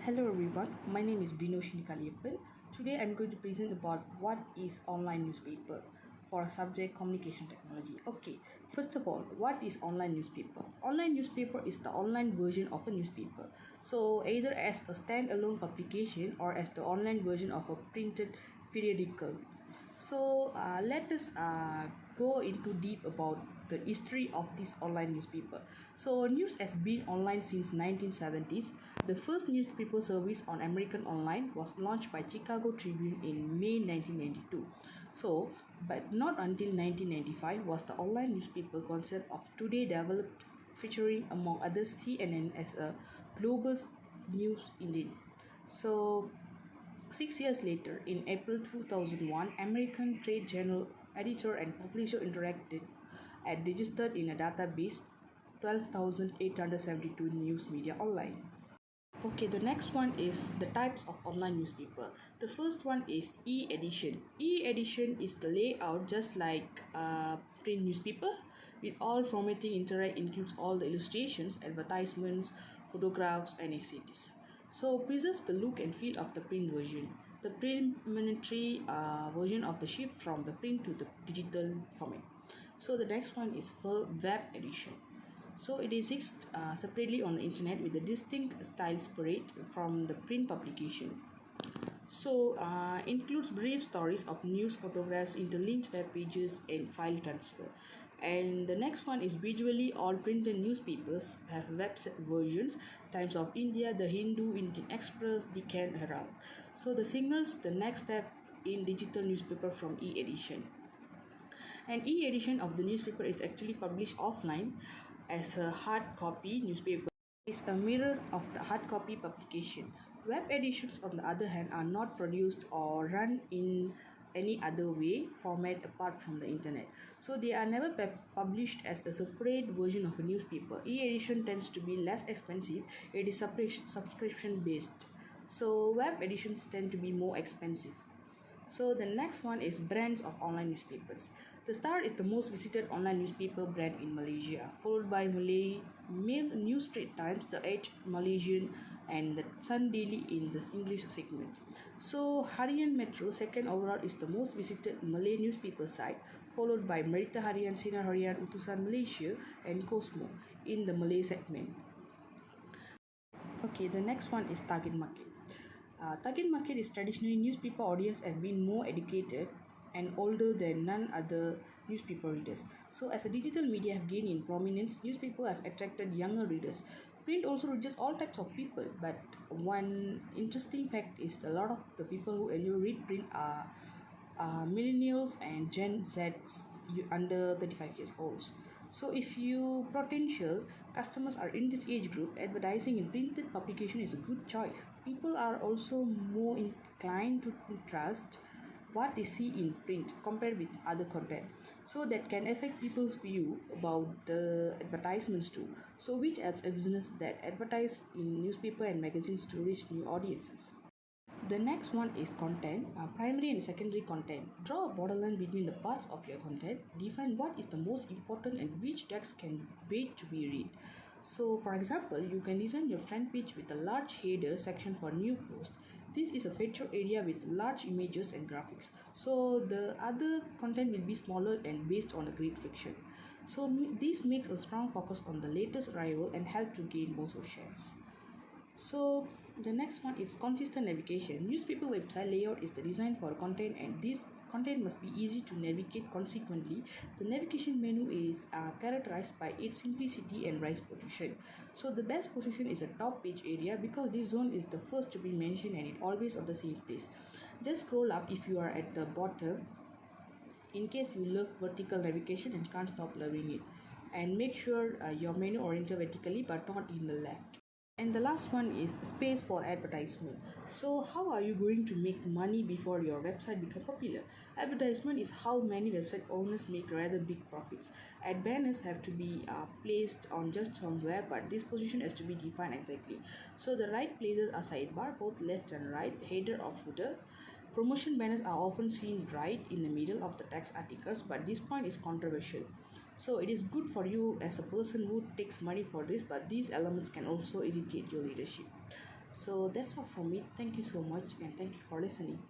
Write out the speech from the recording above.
Hello everyone, my name is Binoshini Kaliyappan. Today I'm going to present about what is online newspaper for a subject communication technology. Okay, first of all, what is online newspaper? Online newspaper is the online version of a newspaper. So either as a standalone publication or as the online version of a printed periodical. So let us go into deep about the history of this online newspaper. So news has been online since 1970s. The first newspaper service on American Online was launched by Chicago Tribune in May 1992. So, but not until 1995 was the online newspaper concept of today developed, featuring among others CNN as a global news engine. So 6 years later, in April 2001, American Trade Journal editor and publisher interacted and registered in a database 12,872 news media online. Okay, the next one is the types of online newspaper. The first one is e-edition. E-edition is the layout just like print newspaper with all formatting interact includes all the illustrations, advertisements, photographs and essays. So preserves the look and feel of the print version. The preliminary version of the shift from the print to the digital format. So the next one is for web edition. So it exists separately on the internet with a distinct style separate from the print publication. So includes brief stories of news, photographs, interlinked web pages, and file transfer. And the next one is visually all printed newspapers have website versions. Times of India, The Hindu, Indian Express, Deccan Herald. So the signals the next step in digital newspaper from e-edition. An e-edition of the newspaper is actually published offline as a hard copy newspaper. It is a mirror of the hard copy publication. Web editions, on the other hand, are not produced or run in any other way format apart from the internet. So they are never published as a separate version of a newspaper. E-edition tends to be less expensive. It is subscription based. So web editions tend to be more expensive. So the next one is brands of online newspapers. The Star is the most visited online newspaper brand in Malaysia, followed by Malay Mail, New Straits Times, The Edge Malaysian, and the Sun Daily in the English segment. So Harian Metro, second overall, is the most visited Malay newspaper site, followed by Merita Harian, Sinar Harian, Utusan Malaysia, and Cosmo in the Malay segment. Okay, the next one is target market. Target market is traditionally newspaper audience have been more educated and older than none other newspaper readers. So as a digital media have gained in prominence, newspaper have attracted younger readers. Print also reaches all types of people, but one interesting fact is a lot of the people who enjoy read print are millennials and Gen Zs under 35 years old. So if you potential customers are in this age group, advertising in printed publication is a good choice. People are also more inclined to trust what they see in print compared with other content. So that can affect people's view about the advertisements too. So which helps a business that advertise in newspaper and magazines to reach new audiences. The next one is content, primary and secondary content. Draw a borderline between the parts of your content. Define what is the most important and which text can wait to be read. So, for example, you can design your front page with a large header section for new post. This is a feature area with large images and graphics. So, the other content will be smaller and based on a great friction. So, this makes a strong focus on the latest arrival and help to gain more shares. So the next one is consistent navigation. Newspaper website layout is the design for content and this content must be easy to navigate. Consequently, the navigation menu is characterized by its simplicity and right position. So the best position is a top page area because this zone is the first to be mentioned and it always on the same place. Just scroll up if you are at the bottom in case you love vertical navigation and can't stop loving it. And make sure your menu oriented vertically but not in the left. And the last one is space for advertisement. So how are you going to make money before your website become popular? Advertisement is how many website owners make rather big profits. Ad banners have to be placed on just somewhere, but this position has to be defined exactly. So the right places are sidebar, both left and right, header or footer. Promotion banners are often seen right in the middle of the text articles, but this point is controversial. So it is good for you as a person who takes money for this, but these elements can also irritate your leadership. So that's all from me. Thank you so much and thank you for listening.